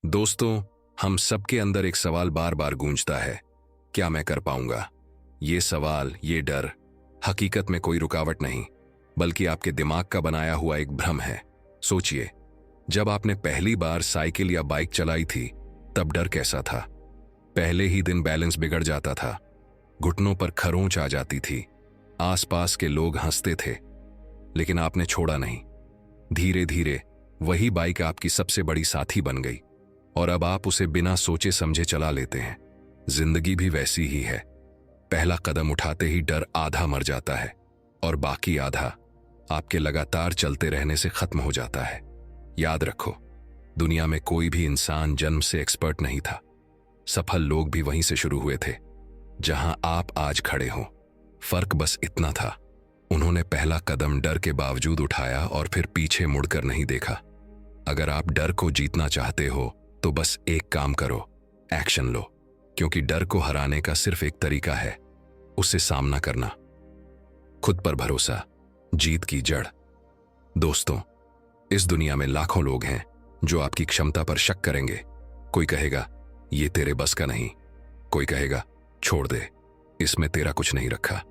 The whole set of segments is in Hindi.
दोस्तों, हम सबके अंदर एक सवाल बार बार गूंजता है, क्या मैं कर पाऊंगा? ये सवाल, ये डर हकीकत में कोई रुकावट नहीं, बल्कि आपके दिमाग का बनाया हुआ एक भ्रम है। सोचिए, जब आपने पहली बार साइकिल या बाइक चलाई थी, तब डर कैसा था? पहले ही दिन बैलेंस बिगड़ जाता था, घुटनों पर खरोंच आ जाती थी, आसपास के लोग हंसते थे, लेकिन आपने छोड़ा नहीं। धीरे धीरे वही बाइक आपकी सबसे बड़ी साथी बन गई और अब आप उसे बिना सोचे समझे चला लेते हैं। जिंदगी भी वैसी ही है। पहला कदम उठाते ही डर आधा मर जाता है और बाकी आधा आपके लगातार चलते रहने से खत्म हो जाता है। याद रखो, दुनिया में कोई भी इंसान जन्म से एक्सपर्ट नहीं था। सफल लोग भी वहीं से शुरू हुए थे जहां आप आज खड़े हो। फर्क बस इतना था, उन्होंने पहला कदम डर के बावजूद उठाया और फिर पीछे मुड़कर नहीं देखा। अगर आप डर को जीतना चाहते हो तो बस एक काम करो, एक्शन लो, क्योंकि डर को हराने का सिर्फ एक तरीका है, उससे सामना करना। खुद पर भरोसा, जीत की जड़। दोस्तों, इस दुनिया में लाखों लोग हैं जो आपकी क्षमता पर शक करेंगे। कोई कहेगा ये तेरे बस का नहीं, कोई कहेगा छोड़ दे, इसमें तेरा कुछ नहीं रखा।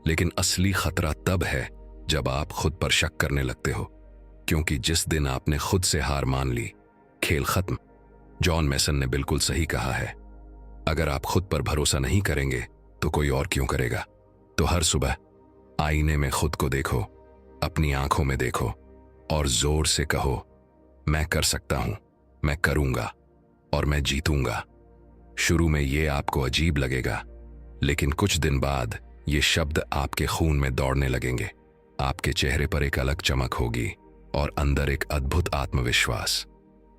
लेकिन असली खतरा तब है जब आप खुद पर शक करने लगते हो, क्योंकि जिस दिन आपने खुद से हार मान ली, खेल खत्म। जॉन मैसन ने बिल्कुल सही कहा है, अगर आप खुद पर भरोसा नहीं करेंगे तो कोई और क्यों करेगा? तो हर सुबह आईने में खुद को देखो, अपनी आंखों में देखो और जोर से कहो, मैं कर सकता हूं, मैं करूंगा और मैं जीतूंगा। शुरू में ये आपको अजीब लगेगा, लेकिन कुछ दिन बाद ये शब्द आपके खून में दौड़ने लगेंगे। आपके चेहरे पर एक अलग चमक होगी और अंदर एक अद्भुत आत्मविश्वास।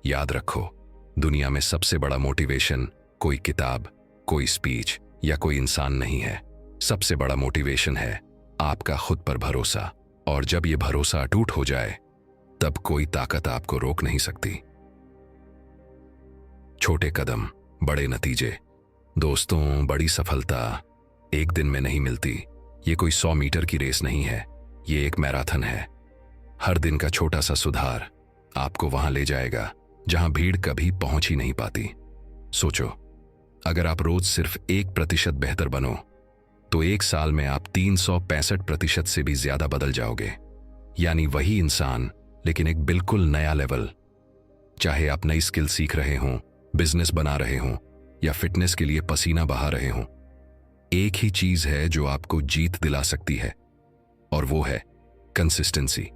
याद रखो, दुनिया में सबसे बड़ा मोटिवेशन कोई किताब, कोई स्पीच या कोई इंसान नहीं है। सबसे बड़ा मोटिवेशन है आपका खुद पर भरोसा, और जब ये भरोसा अटूट हो जाए, तब कोई ताकत आपको रोक नहीं सकती। छोटे कदम, बड़े नतीजे। दोस्तों, बड़ी सफलता एक दिन में नहीं मिलती। ये कोई 100 मीटर की रेस नहीं है, ये एक मैराथन है। हर दिन का छोटा सा सुधार आपको वहां ले जाएगा जहां भीड़ कभी पहुंच ही नहीं पाती। सोचो, अगर आप रोज सिर्फ 1% बेहतर बनो, तो एक साल में आप 365% से भी ज्यादा बदल जाओगे। यानी वही इंसान, लेकिन एक बिल्कुल नया लेवल। चाहे आप नई स्किल सीख रहे हों, बिजनेस बना रहे हों या फिटनेस के लिए पसीना बहा रहे हों, एक ही चीज है जो आपको जीत दिला सकती है, और वो है कंसिस्टेंसी।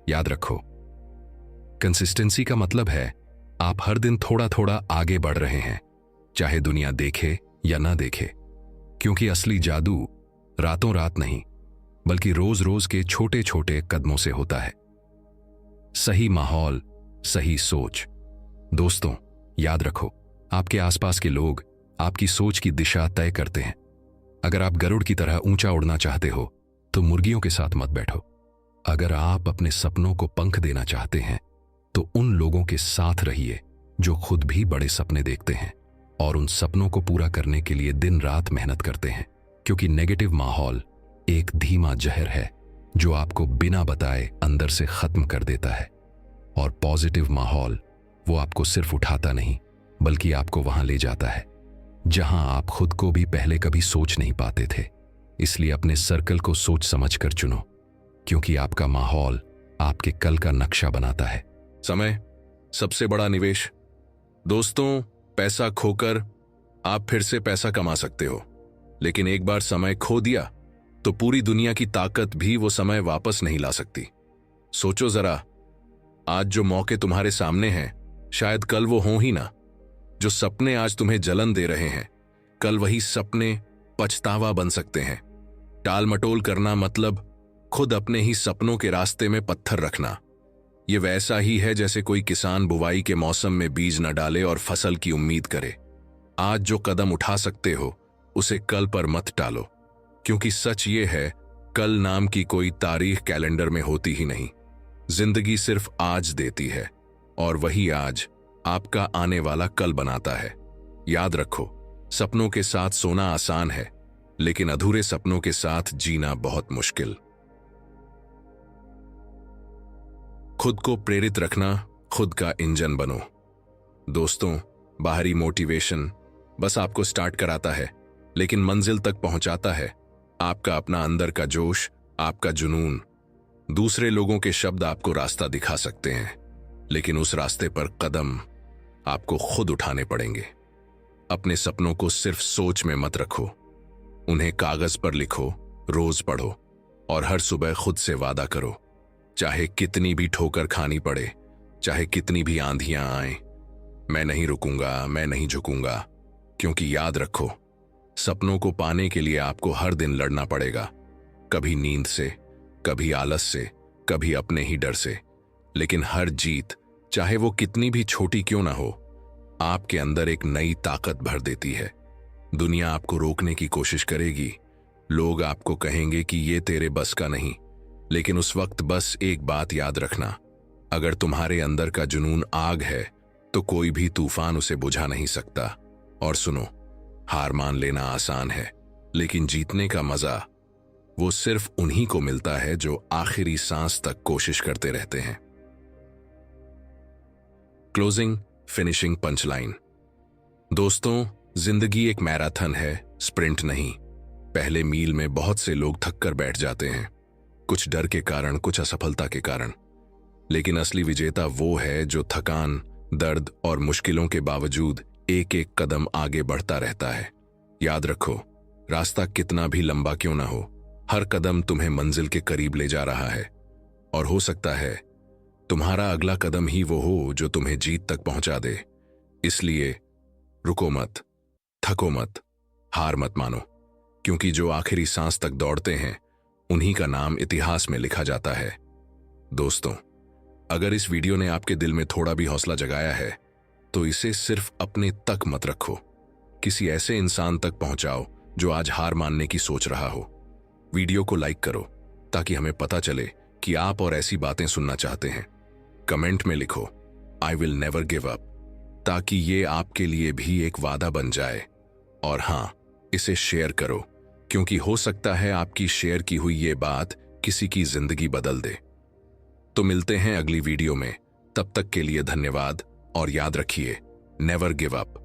याद रखो, कंसिस्टेंसी का मतलब है आप हर दिन थोड़ा थोड़ा आगे बढ़ रहे हैं, चाहे दुनिया देखे या ना देखे। क्योंकि असली जादू रातों रात नहीं, बल्कि रोज रोज के छोटे छोटे कदमों से होता है। सही माहौल, सही सोच। दोस्तों, याद रखो, आपके आसपास के लोग आपकी सोच की दिशा तय करते हैं। अगर आप गरुड़ की तरह ऊंचा उड़ना चाहते हो, तो मुर्गियों के साथ मत बैठो। अगर आप अपने सपनों को पंख देना चाहते हैं, तो उन लोगों के साथ रहिए जो खुद भी बड़े सपने देखते हैं और उन सपनों को पूरा करने के लिए दिन रात मेहनत करते हैं। क्योंकि नेगेटिव माहौल एक धीमा जहर है जो आपको बिना बताए अंदर से खत्म कर देता है, और पॉजिटिव माहौल वो आपको सिर्फ उठाता नहीं, बल्कि आपको वहां ले जाता है जहां आप खुद को भी पहले कभी सोच नहीं पाते थे। इसलिए अपने सर्कल को सोच समझकर चुनो, क्योंकि आपका माहौल आपके कल का नक्शा बनाता है। समय सबसे बड़ा निवेश। दोस्तों, पैसा खोकर आप फिर से पैसा कमा सकते हो, लेकिन एक बार समय खो दिया तो पूरी दुनिया की ताकत भी वो समय वापस नहीं ला सकती। सोचो जरा, आज जो मौके तुम्हारे सामने हैं, शायद कल वो हों ही ना। जो सपने आज तुम्हें जलन दे रहे हैं, कल वही सपने पछतावा बन सकते हैं। टाल मटोल करना मतलब खुद अपने ही सपनों के रास्ते में पत्थर रखना। ये वैसा ही है जैसे कोई किसान बुवाई के मौसम में बीज न डाले और फसल की उम्मीद करे। आज जो कदम उठा सकते हो, उसे कल पर मत टालो, क्योंकि सच ये है, कल नाम की कोई तारीख कैलेंडर में होती ही नहीं। जिंदगी सिर्फ आज देती है, और वही आज आपका आने वाला कल बनाता है। याद रखो, सपनों के साथ सोना आसान है, लेकिन अधूरे सपनों के साथ जीना बहुत मुश्किल। खुद को प्रेरित रखना, खुद का इंजन बनो। दोस्तों, बाहरी मोटिवेशन बस आपको स्टार्ट कराता है, लेकिन मंजिल तक पहुंचाता है आपका अपना अंदर का जोश, आपका जुनून। दूसरे लोगों के शब्द आपको रास्ता दिखा सकते हैं, लेकिन उस रास्ते पर कदम आपको खुद उठाने पड़ेंगे। अपने सपनों को सिर्फ सोच में मत रखो, उन्हें कागज पर लिखो, रोज पढ़ो और हर सुबह खुद से वादा करो, चाहे कितनी भी ठोकर खानी पड़े, चाहे कितनी भी आंधियां आएं, मैं नहीं रुकूंगा, मैं नहीं झुकूंगा। क्योंकि याद रखो, सपनों को पाने के लिए आपको हर दिन लड़ना पड़ेगा, कभी नींद से, कभी आलस से, कभी अपने ही डर से। लेकिन हर जीत, चाहे वो कितनी भी छोटी क्यों ना हो, आपके अंदर एक नई ताकत भर देती है। दुनिया आपको रोकने की कोशिश करेगी, लोग आपको कहेंगे कि ये तेरे बस का नहीं, लेकिन उस वक्त बस एक बात याद रखना, अगर तुम्हारे अंदर का जुनून आग है तो कोई भी तूफान उसे बुझा नहीं सकता। और सुनो, हार मान लेना आसान है, लेकिन जीतने का मजा वो सिर्फ उन्हीं को मिलता है जो आखिरी सांस तक कोशिश करते रहते हैं। Closing finishing punchline. दोस्तों, जिंदगी एक मैराथन है, स्प्रिंट नहीं। पहले मील में बहुत से लोग थक कर बैठ जाते हैं, कुछ डर के कारण, कुछ असफलता के कारण। लेकिन असली विजेता वो है जो थकान, दर्द और मुश्किलों के बावजूद एक एक कदम आगे बढ़ता रहता है। याद रखो, रास्ता कितना भी लंबा क्यों ना हो, हर कदम तुम्हें मंजिल के करीब ले जा रहा है। और हो सकता है तुम्हारा अगला कदम ही वो हो जो तुम्हें जीत तक पहुंचा दे। इसलिए रुको मत, थको मत, हार मत मानो, क्योंकि जो आखिरी सांस तक दौड़ते हैं उन्हीं का नाम इतिहास में लिखा जाता है। दोस्तों, अगर इस वीडियो ने आपके दिल में थोड़ा भी हौसला जगाया है तो इसे सिर्फ अपने तक मत रखो, किसी ऐसे इंसान तक पहुंचाओ जो आज हार मानने की सोच रहा हो। वीडियो को लाइक करो ताकि हमें पता चले कि आप और ऐसी बातें सुनना चाहते हैं। कमेंट में लिखो I will never give up, ताकि ये आपके लिए भी एक वादा बन जाए। और हाँ, इसे शेयर करो, क्योंकि हो सकता है आपकी शेयर की हुई ये बात किसी की जिंदगी बदल दे। तो मिलते हैं अगली वीडियो में, तब तक के लिए धन्यवाद और याद रखिए, नेवर गिव अप।